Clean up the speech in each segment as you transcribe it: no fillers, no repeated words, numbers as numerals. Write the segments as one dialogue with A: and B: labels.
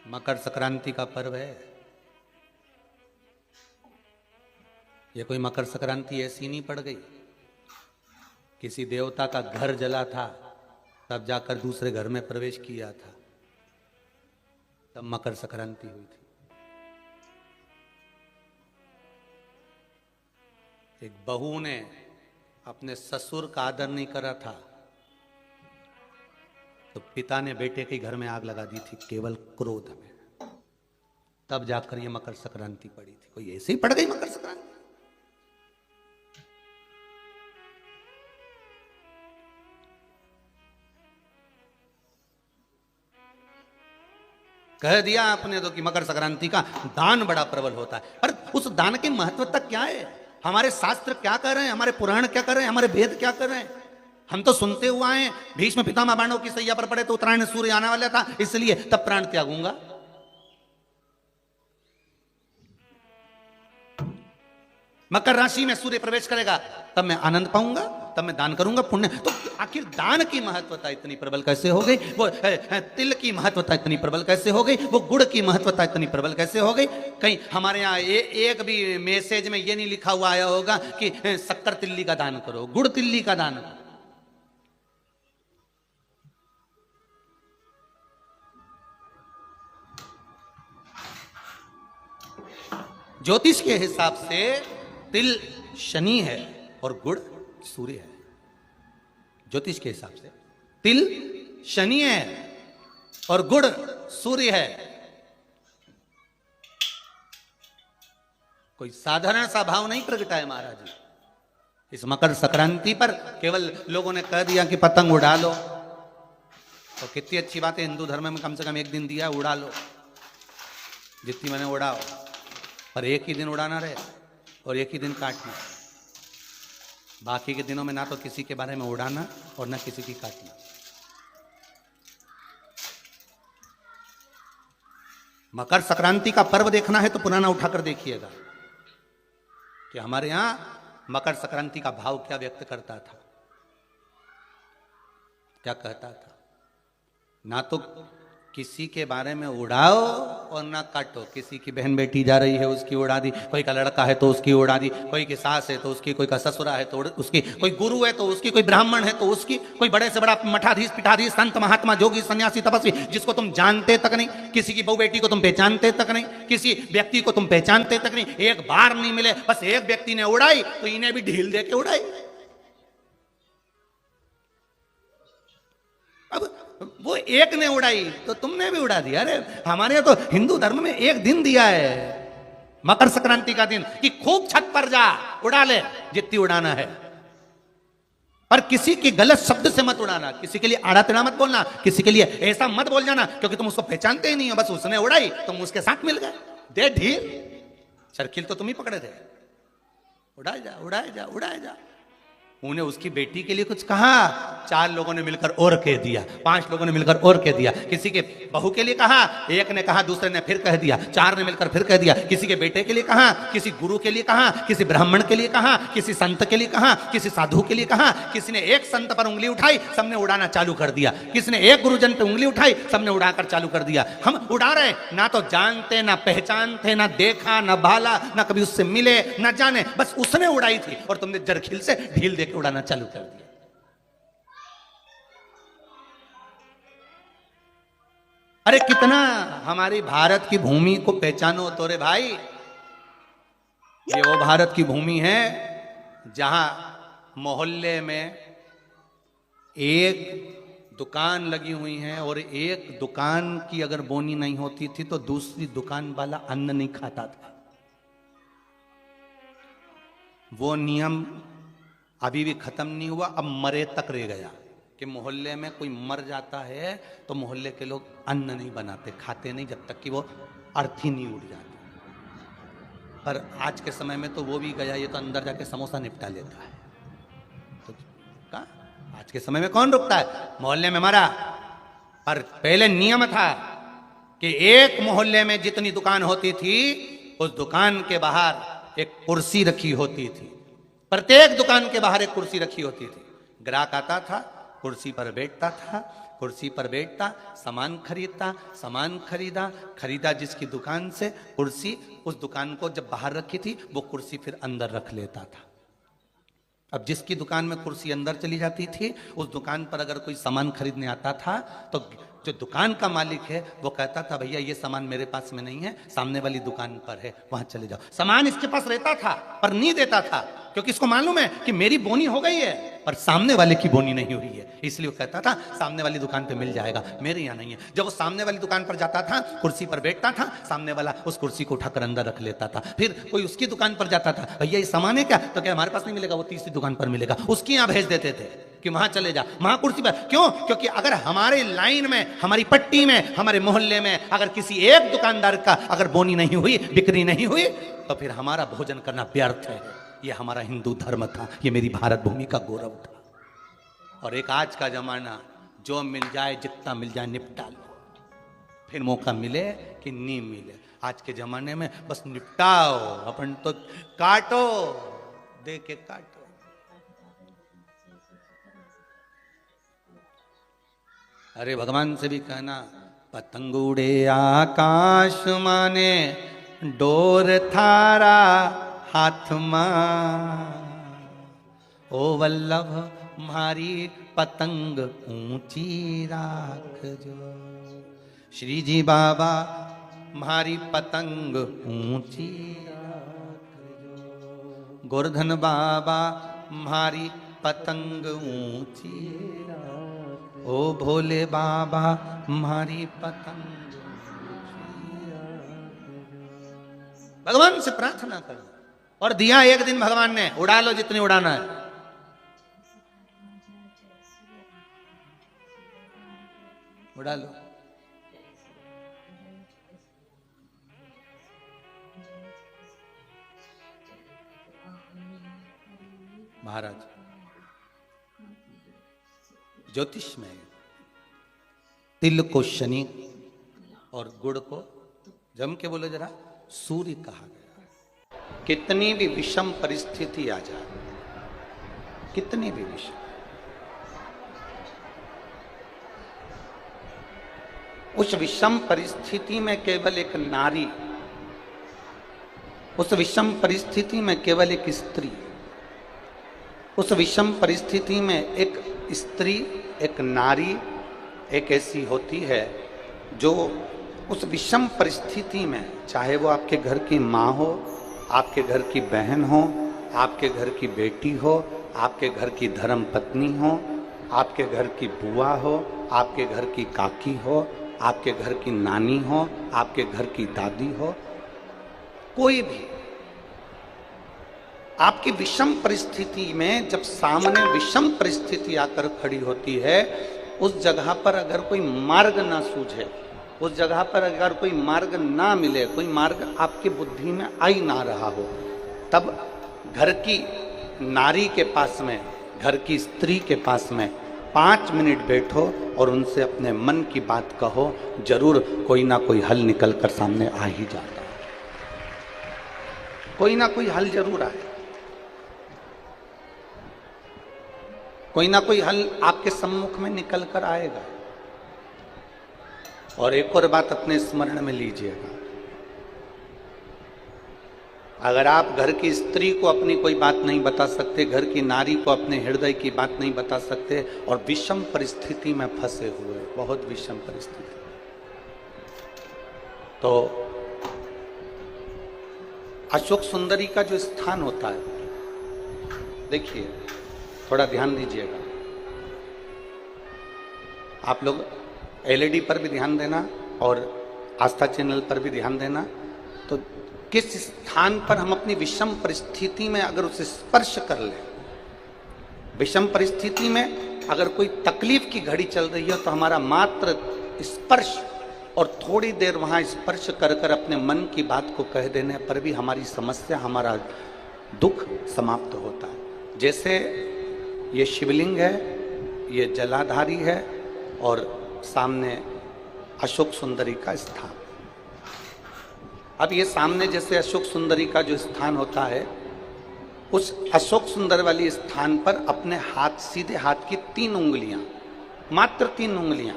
A: मकर संक्रांति का पर्व है। ये कोई मकर संक्रांति ऐसी नहीं पड़ गई, किसी देवता का घर जला था तब जाकर दूसरे घर में प्रवेश किया था, तब मकर संक्रांति हुई थी। एक बहू ने अपने ससुर का आदर नहीं करा था तो पिता ने बेटे के घर में आग लगा दी थी, केवल क्रोध में। तब जाकर ये मकर संक्रांति पड़ी थी। कोई ऐसे ही पड़ गई मकर संक्रांति? कह दिया आपने तो कि मकर संक्रांति का दान बड़ा प्रबल होता है, पर उस दान की महत्वता क्या है? हमारे शास्त्र क्या कर रहे हैं, हमारे पुराण क्या कर रहे हैं, हमारे वेद क्या कर रहे हैं? हम तो सुनते हुए आए भीष्म पितामह बाणों की सैया पर पड़े तो उत्तरायण सूर्य आने वाला था, इसलिए तब प्राण त्यागूंगा। मकर राशि में सूर्य प्रवेश करेगा तब मैं आनंद पाऊंगा, तब मैं दान करूंगा, पुण्य। तो आखिर दान की महत्वता इतनी प्रबल कैसे हो गई? वो तिल की महत्वता इतनी प्रबल कैसे हो गई? वो गुड़ की महत्वता इतनी प्रबल कैसे हो गई? कहीं हमारे यहाँ एक भी मैसेज में ये नहीं लिखा हुआ आया होगा कि शक्कर तिल्ली का दान करो, गुड़ तिल्ली का दान करो। ज्योतिष के हिसाब से तिल शनि है और गुड़ सूर्य है। ज्योतिष के हिसाब से तिल शनि है और गुड़ सूर्य है। कोई साधारण सा भाव नहीं प्रगटा है महाराज जी। इस मकर संक्रांति पर केवल लोगों ने कह दिया कि पतंग उड़ा लो, तो कितनी अच्छी बात है, हिंदू धर्म में कम से कम एक दिन दिया, उड़ा लो, जितनी मैंने उड़ाओ, पर एक ही दिन उड़ाना रहे और एक ही दिन काटना। बाकी के दिनों में ना तो किसी के बारे में उड़ाना और ना किसी की काटना। मकर संक्रांति का पर्व देखना है तो पुराना उठाकर देखिएगा कि हमारे यहां मकर संक्रांति का भाव क्या व्यक्त करता था, क्या कहता था। ना तो किसी के बारे में उड़ाओ और ना काटो। किसी की बहन बेटी जा रही है उसकी उड़ा दी, कोई का लड़का है तो उसकी उड़ा दी, कोई की सास है तो उसकी, कोई का ससुरा है तो उसकी, कोई गुरु है तो उसकी, कोई ब्राह्मण है तो उसकी, कोई बड़े से बड़ा मठाधीश पिठाधीश संत महात्मा जोगी सन्यासी तपस्वी जिसको तुम जानते तक नहीं, किसी की बहू बेटी को तुम पहचानते तक नहीं, किसी व्यक्ति को तुम पहचानते तक नहीं, एक बार नहीं मिले, बस एक व्यक्ति ने उड़ाई तो इन्हें भी ढील दे के उड़ाई। अब वो एक ने उड़ाई तो तुमने भी उड़ा दिया। अरे हमारे तो हिंदू धर्म में एक दिन दिया है मकर संक्रांति का दिन कि खूब छत पर जा उड़ा ले जितनी उड़ाना है, पर किसी की गलत शब्द से मत उड़ाना, किसी के लिए आड़ा टेढ़ा मत बोलना, किसी के लिए ऐसा मत बोल जाना क्योंकि तुम उसको पहचानते ही नहीं हो। बस उसने उड़ाई तुम उसके साथ मिल गए, दे ढील, सर्किल तो तुम ही पकड़े थे, उड़ाए जा उड़ाए जा उड़ाए जा। उन्हें उसकी बेटी के लिए कुछ कहा, 4 लोगों ने मिलकर और कह दिया, 5 लोगों ने मिलकर और कह दिया। किसी के बहू के लिए कहा, एक ने कहा, दूसरे ने फिर कह दिया, 4 ने मिलकर फिर कह दिया। किसी के बेटे के लिए कहा, किसी गुरु के लिए कहा, किसी ब्राह्मण के लिए कहा, किसी संत के लिए कहा, किसी साधु के लिए कहा। किसी ने एक संत पर उंगली उठाई, सबने उड़ाना चालू कर दिया। किसी ने एक गुरुजन पे उंगली उठाई, सबने उड़ाकर चालू कर दिया। हम उड़ा रहे, ना तो जानते, ना पहचानते, ना देखा, ना भाला, ना कभी उससे मिले, ना जाने, बस उसने उड़ाई थी और तुमने जरखिल से ढील देकर उड़ाना चालू कर दिया। अरे कितना हमारी भारत की भूमि को पहचानो तो रे भाई। ये वो भारत की भूमि है जहां मोहल्ले में एक दुकान लगी हुई है और एक दुकान की अगर बोनी नहीं होती थी तो दूसरी दुकान वाला अन्न नहीं खाता था। वो नियम अभी भी खत्म नहीं हुआ, अब मरे तक रह गया कि मोहल्ले में कोई मर जाता है तो मोहल्ले के लोग अन्न नहीं बनाते, खाते नहीं जब तक कि वो अर्थी नहीं उड़ जाता। पर आज के समय में तो वो भी गया, ये तो अंदर जाके समोसा निपटा लेता है। तो कहा आज के समय में कौन रुकता है? मोहल्ले में मरा, पर पहले नियम था कि एक मोहल्ले में जितनी दुकान होती थी उस दुकान के बाहर एक कुर्सी रखी होती थी। प्रत्येक दुकान के बाहर एक कुर्सी रखी होती थी। ग्राहक आता था, कुर्सी पर बैठता था, कुर्सी पर बैठता, सामान खरीदता, सामान खरीदा, खरीदा जिसकी दुकान से कुर्सी, उस दुकान को जब बाहर रखी थी वो कुर्सी फिर अंदर रख लेता था। अब जिसकी दुकान में कुर्सी अंदर चली जाती थी, उस दुकान पर अगर कोई सामान खरीदने आता था तो जो दुकान का मालिक है वो कहता था भैया ये सामान मेरे पास में नहीं है, सामने वाली दुकान पर है, वहां चले जाओ। सामान इसके पास रहता था पर नहीं देता था, क्योंकि इसको मालूम है कि मेरी बोनी हो गई है पर सामने वाले की बोनी नहीं हुई है, इसलिए वो कहता था सामने वाली दुकान पे मिल जाएगा, मेरे यहाँ नहीं है। जब वो सामने वाली दुकान पर जाता था, कुर्सी पर बैठता था, सामने वाला उस कुर्सी को उठाकर अंदर रख लेता था। फिर कोई उसकी दुकान पर जाता था, भैया ये सामान है क्या, तो क्या हमारे पास नहीं मिलेगा, वो तीसरी दुकान पर मिलेगा, उसकी यहाँ भेज देते थे कि वहां चले जा, वहां कुर्सी पर। क्यों? क्योंकि अगर हमारे लाइन में, हमारी पट्टी में, हमारे मोहल्ले में अगर किसी एक दुकानदार का अगर बोनी नहीं हुई, बिक्री नहीं हुई, तो फिर हमारा भोजन करना व्यर्थ है। ये हमारा हिंदू धर्म था, ये मेरी भारत भूमि का गौरव था। और एक आज का जमाना, जो मिल जाए जितना मिल जाए निपटा लो, फिर मौका मिले कि नहीं मिले। आज के जमाने में बस निपटाओ, अपन तो काटो, दे के काटो। अरे भगवान से भी कहना, पतंग उड़े आकाश माने, डोर थारा हाथ मां, ओ वल्लभ मारी पतंग ऊंची राख जो। श्री जी बाबा मारी पतंग ऊंची राख जो, गोवर्धन बाबा मारी पतंग ऊंची राख, ओ भोले बाबा मारी पतंग। भगवान से प्रार्थना करो, और दिया एक दिन भगवान ने, उड़ा लो जितनी उड़ाना है। उड़ा लो। महाराज ज्योतिष में तिल को शनि और गुड़ को जम के बोलो जरा सूर्य कहा गया। कितनी भी विषम परिस्थिति आ जाए, कितनी भी विषम, उस विषम परिस्थिति में केवल एक नारी, उस विषम परिस्थिति में केवल एक स्त्री, उस विषम परिस्थिति में एक स्त्री, एक नारी एक ऐसी होती है जो उस विषम परिस्थिति में, चाहे वो आपके घर की माँ हो, आपके घर की बहन हो, आपके घर की बेटी हो, आपके घर की धर्म पत्नी हो, आपके घर की बुआ हो, आपके घर की काकी हो, आपके घर की नानी हो, आपके घर की दादी हो, कोई भी आपकी विषम परिस्थिति में जब सामने विषम परिस्थिति आकर खड़ी होती है, उस जगह पर अगर कोई मार्ग ना सूझे, उस जगह पर अगर कोई मार्ग ना मिले, कोई मार्ग आपकी बुद्धि में आ ही ना रहा हो, तब घर की नारी के पास में, घर की स्त्री के पास में 5 मिनट बैठो और उनसे अपने मन की बात कहो, जरूर कोई ना कोई हल निकल कर सामने आ ही जाता है। कोई ना कोई हल जरूर आए, कोई ना कोई हल आपके सम्मुख में निकल कर आएगा। और एक और बात अपने स्मरण में लीजिएगा, अगर आप घर की स्त्री को अपनी कोई बात नहीं बता सकते, घर की नारी को अपने हृदय की बात नहीं बता सकते, और विषम परिस्थिति में फंसे हुए, बहुत विषम परिस्थिति, तो अशोक सुंदरी का जो स्थान होता है, देखिए थोड़ा ध्यान दीजिएगा, आप लोग एलईडी पर भी ध्यान देना और आस्था चैनल पर भी ध्यान देना। तो किस स्थान पर हम अपनी विषम परिस्थिति में अगर उसे स्पर्श कर लें, विषम परिस्थिति में अगर कोई तकलीफ की घड़ी चल रही है, तो हमारा मात्र स्पर्श और थोड़ी देर वहां स्पर्श कर कर अपने मन की बात को कह देने पर भी हमारी समस्या, हमारा दुख समाप्त होता है। जैसे ये शिवलिंग है, ये जलाधारी है, और सामने अशोक सुंदरी का स्थान। अब ये सामने जैसे अशोक सुंदरी का जो स्थान होता है, उस अशोक सुंदर वाली स्थान पर अपने हाथ, सीधे हाथ की 3 उंगलियां मात्र 3 उंगलियां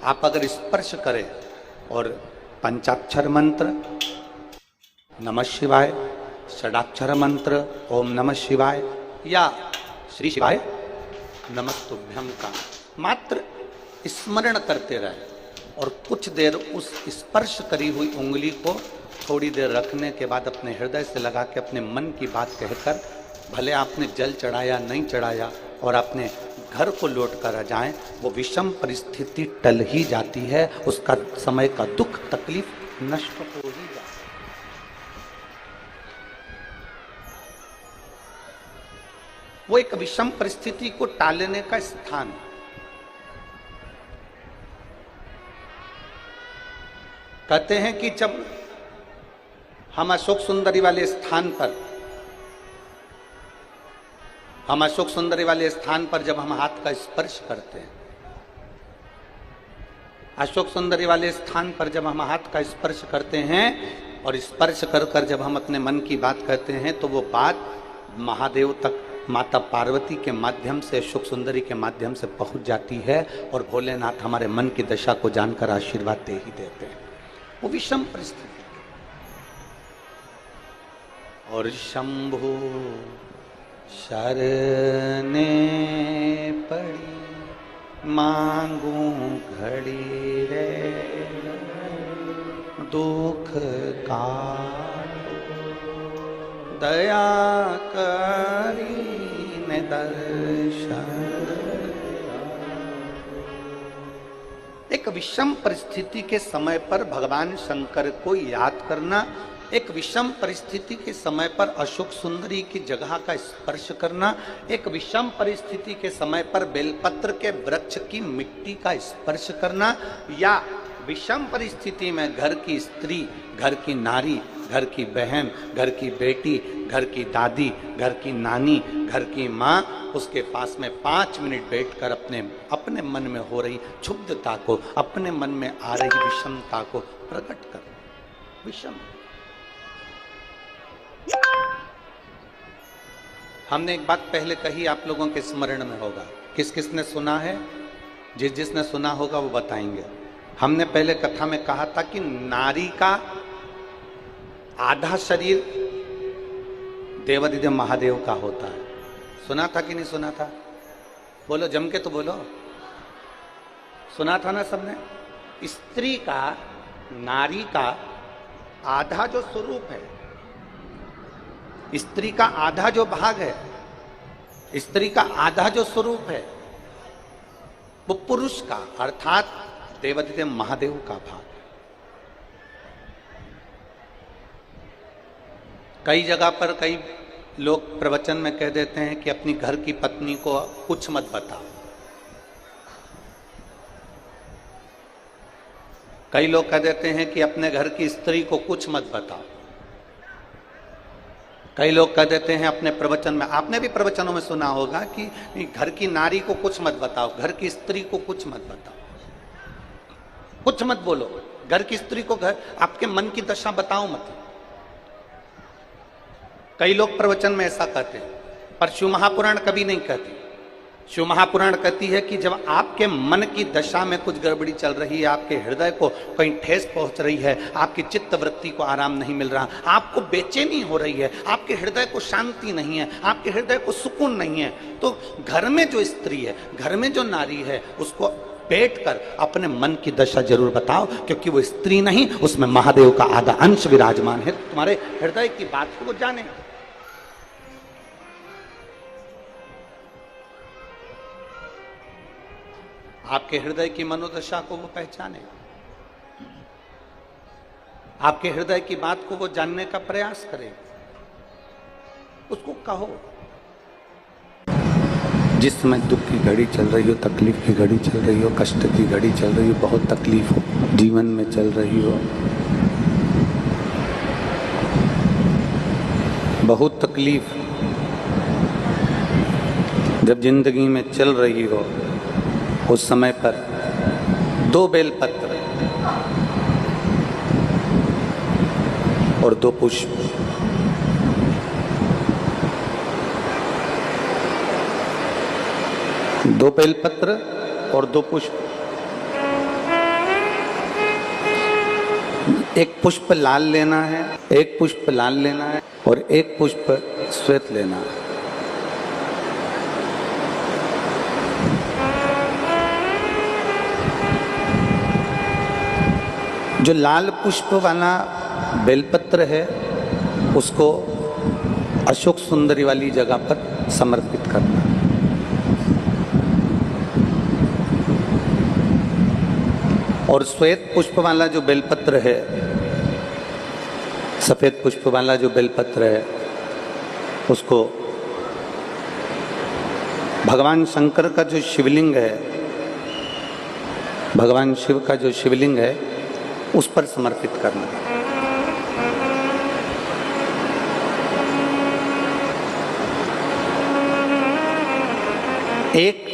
A: आप अगर स्पर्श करें और पंचाक्षर मंत्र नमः शिवाय, षडाक्षर मंत्र ओम नमः शिवाय या श्री शिवाय नमस्तुभ्यम का मात्र स्मरण करते रहे और कुछ देर उस स्पर्श करी हुई उंगली को थोड़ी देर रखने के बाद अपने हृदय से लगा के अपने मन की बात कहकर, भले आपने जल चढ़ाया नहीं चढ़ाया और अपने घर को लौट कर आ जाएं, वो विषम परिस्थिति टल ही जाती है, उसका समय का दुख तकलीफ नष्ट हो ही जाती है। वो एक विषम परिस्थिति को टालने का स्थान है। कहते हैं कि जब हम अशोक सुंदरी वाले स्थान पर जब हम हाथ का स्पर्श करते हैं, अशोक सुंदरी वाले स्थान पर जब हम हाथ का स्पर्श करते हैं और स्पर्श कर कर जब हम अपने मन की बात कहते हैं, तो वो बात महादेव तक, माता पार्वती के माध्यम से, अशोक सुंदरी के माध्यम से पहुंच जाती है और भोलेनाथ हमारे मन की दशा को जानकर आशीर्वाद दे ही देते हैं। वो विषम परिस्थिति और शंभु शरने पड़ी मांगू घड़ी रे दुख का दया करी ने दर्शन। एक विषम परिस्थिति के समय पर भगवान शंकर को याद करना, एक विषम परिस्थिति के समय पर अशोक सुंदरी की जगह का स्पर्श करना, एक विषम परिस्थिति के समय पर बेलपत्र के वृक्ष की मिट्टी का स्पर्श करना, या विषम परिस्थिति में घर की स्त्री, घर की नारी, घर की बहन, घर की बेटी, घर की दादी, घर की नानी, घर की माँ, उसके पास में 5 मिनट बैठकर अपने मन में हो रही क्षुब्धता को, अपने मन में आ रही विषमता को प्रकट कर। विषम हमने एक बात पहले कही, आप लोगों के स्मरण में होगा, किस किसने सुना है? जिसने सुना होगा वो बताएंगे। हमने पहले कथा में कहा था कि नारी का आधा शरीर देवादिदेव महादेव का होता है। सुना था कि नहीं सुना था? बोलो, जम के तो बोलो। सुना था ना सबने? स्त्री का, नारी का आधा जो स्वरूप है, स्त्री का आधा जो भाग है, स्त्री का आधा जो स्वरूप है, वो पुरुष का अर्थात देवादिदेव महादेव का भाग। कई जगह पर कई लोग प्रवचन में कह देते हैं कि अपनी घर की पत्नी को कुछ मत बताओ। कई लोग कह देते हैं कि अपने घर की स्त्री को कुछ मत बताओ। कई लोग कह देते हैं अपने प्रवचन में, आपने भी प्रवचनों में सुना होगा कि घर की नारी को कुछ मत बताओ, घर की स्त्री को कुछ मत बताओ, कुछ मत बोलो, घर की स्त्री को घर आपके मन की दशा बताओ मत। कई लोग प्रवचन में ऐसा कहते हैं, पर शिव महापुराण कभी नहीं कहती। शिव महापुराण कहती है कि जब आपके मन की दशा में कुछ गड़बड़ी चल रही है, आपके हृदय को कहीं ठेस पहुंच रही है, आपकी चित्त वृत्ति को आराम नहीं मिल रहा, आपको बेचैनी हो रही है, आपके हृदय को शांति नहीं है, आपके हृदय को सुकून नहीं है, तो घर में जो स्त्री है, घर में जो नारी है, उसको बैठकर अपने मन की दशा जरूर बताओ, क्योंकि वो स्त्री नहीं, उसमें महादेव का आधा अंश विराजमान है। तुम्हारे हृदय की बात को वो जाने। आपके हृदय की मनोदशा को वो पहचाने, आपके हृदय की बात को वो जानने का प्रयास करे, उसको कहो। जिस समय दुख की घड़ी चल रही हो, तकलीफ की घड़ी चल रही हो, कष्ट की घड़ी चल रही हो, बहुत तकलीफ हो जीवन में चल रही हो, बहुत तकलीफ जब जिंदगी में चल रही हो, उस समय पर 2 बेलपत्र और 2 पुष्प, दो बेलपत्र और 2 पुष्प। एक पुष्प लाल लेना है, एक पुष्प लाल लेना है और एक पुष्प श्वेत लेना है। जो लाल पुष्प वाला बेलपत्र है उसको अशोक सुंदरी वाली जगह पर समर्पित करना। और श्वेत पुष्प वाला जो बेलपत्र है, सफेद पुष्प वाला जो बेलपत्र है, उसको भगवान शंकर का जो शिवलिंग है, भगवान शिव का जो शिवलिंग है उस पर समर्पित करना। एक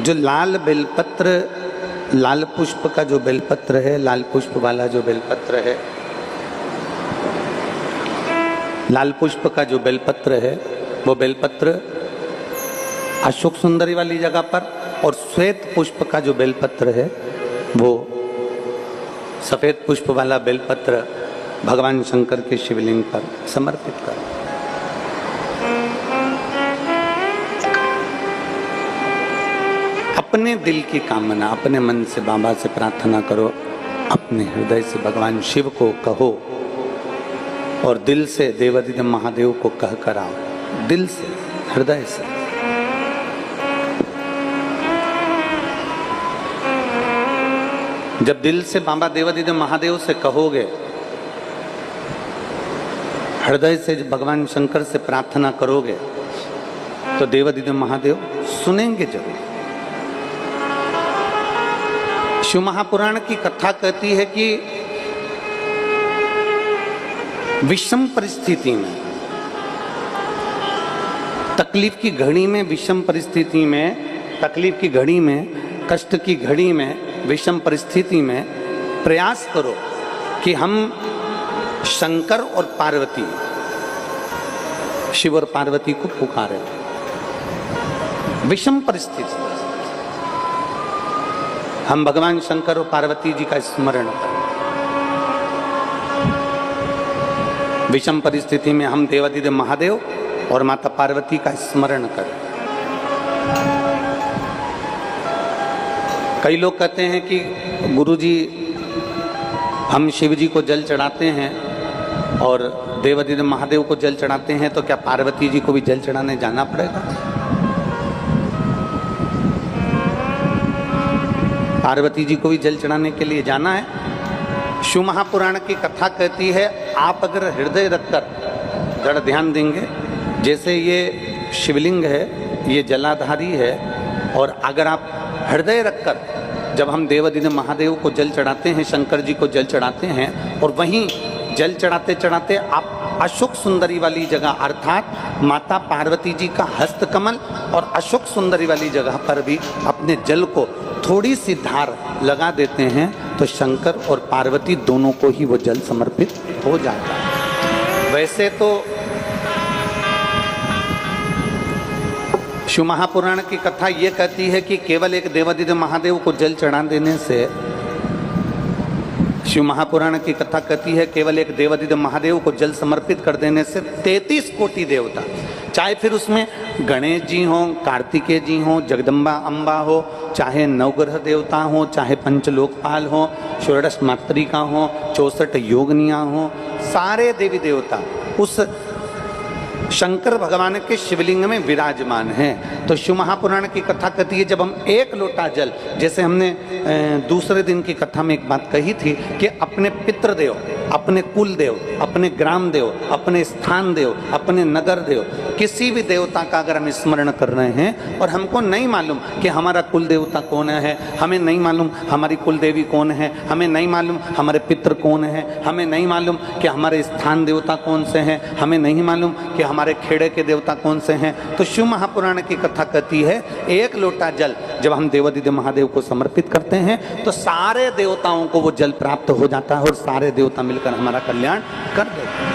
A: जो लाल बेलपत्र, लाल पुष्प का जो बेलपत्र है, लाल पुष्प वाला जो बेलपत्र है, लाल पुष्प का जो बेलपत्र है वो बेलपत्र अशोक सुंदरी वाली जगह पर, और श्वेत पुष्प का जो बेलपत्र है वो सफेद पुष्प वाला बेलपत्र भगवान शंकर के शिवलिंग पर समर्पित कर। अपने दिल की कामना अपने मन से बाबा से प्रार्थना करो, अपने हृदय से भगवान शिव को कहो और दिल से देवाधिदेव महादेव को कह कर आओ, दिल से, हृदय से। जब दिल से बाबा देवाधिदेव महादेव से कहोगे, हृदय से भगवान शंकर से प्रार्थना करोगे तो देवाधिदेव महादेव सुनेंगे जरूर। शिव महापुराण की कथा कहती है कि विषम परिस्थिति में, तकलीफ की घड़ी में, विषम परिस्थिति में, तकलीफ की घड़ी में, कष्ट की घड़ी में, विषम परिस्थिति में प्रयास करो कि हम शंकर और पार्वती, शिव और पार्वती को पुकारें। विषम परिस्थिति हम भगवान शंकर और पार्वती जी का स्मरण करें। विषम परिस्थिति में हम देवाधिदेव महादेव और माता पार्वती का स्मरण करें। कई लोग कहते हैं कि गुरुजी हम शिव जी को जल चढ़ाते हैं और देवाधिदेव महादेव को जल चढ़ाते हैं, तो क्या पार्वती जी को भी जल चढ़ाने जाना पड़ेगा? पार्वती जी को भी जल चढ़ाने के लिए जाना है? शिव महापुराण की कथा कहती है, आप अगर हृदय रखकर जड़ ध्यान देंगे, जैसे ये शिवलिंग है, ये जलाधारी है, और अगर आप हृदय रखकर, जब हम देवाधिदेव महादेव को जल चढ़ाते हैं, शंकर जी को जल चढ़ाते हैं, और वहीं जल चढ़ाते चढ़ाते आप अशोक सुंदरी वाली जगह अर्थात माता पार्वती जी का हस्तकमल और अशोक सुंदरी वाली जगह पर भी अपने जल को थोड़ी सी धार लगा देते हैं, तो शंकर और पार्वती दोनों को ही वो जल समर्पित हो जाता है। वैसे तो शिव महापुराण की कथा ये कहती है कि केवल एक देवाधिदेव महादेव को जल चढ़ा देने से, शिव महापुराण की कथा कहती है केवल एक देवाधिदेव महादेव को जल समर्पित कर देने से 33 कोटि देवता, चाहे फिर उसमें गणेश जी हों, कार्तिकेय जी हों, जगदम्बा अम्बा हो, चाहे नवग्रह देवता हों, चाहे पंचलोकपाल हों, षोडश मातृका हों, 64 योगनियाँ हों, सारे देवी देवता उस शंकर भगवान के शिवलिंग में विराजमान हैं। तो शिव महापुराण की कथा कहती है, जब हम एक लोटा जल, जैसे हमने दूसरे दिन की कथा में एक बात कही थी कि अपने पितृदेव, अपने कुल देव, अपने ग्राम देव, अपने स्थान देव, अपने नगर देव, किसी भी देवता का अगर हम स्मरण कर रहे हैं और हमको नहीं मालूम कि हमारा कुल देवता कौन है, हमें नहीं मालूम हमारी कुल देवी कौन है, हमें नहीं मालूम हमारे पितृ कौन है, हमें नहीं मालूम कि हमारे स्थान देवता कौन से हैं, हमें नहीं मालूम कि हमारे खेड़े के देवता कौन से हैं, तो शिव महापुराण की कथा कहती है एक लोटा जल जब हम देवाधिदेव महादेव को समर्पित करते हैं तो सारे देवताओं को वो जल प्राप्त हो जाता है और सारे देवता मिलकर हमारा कल्याण कर देते हैं।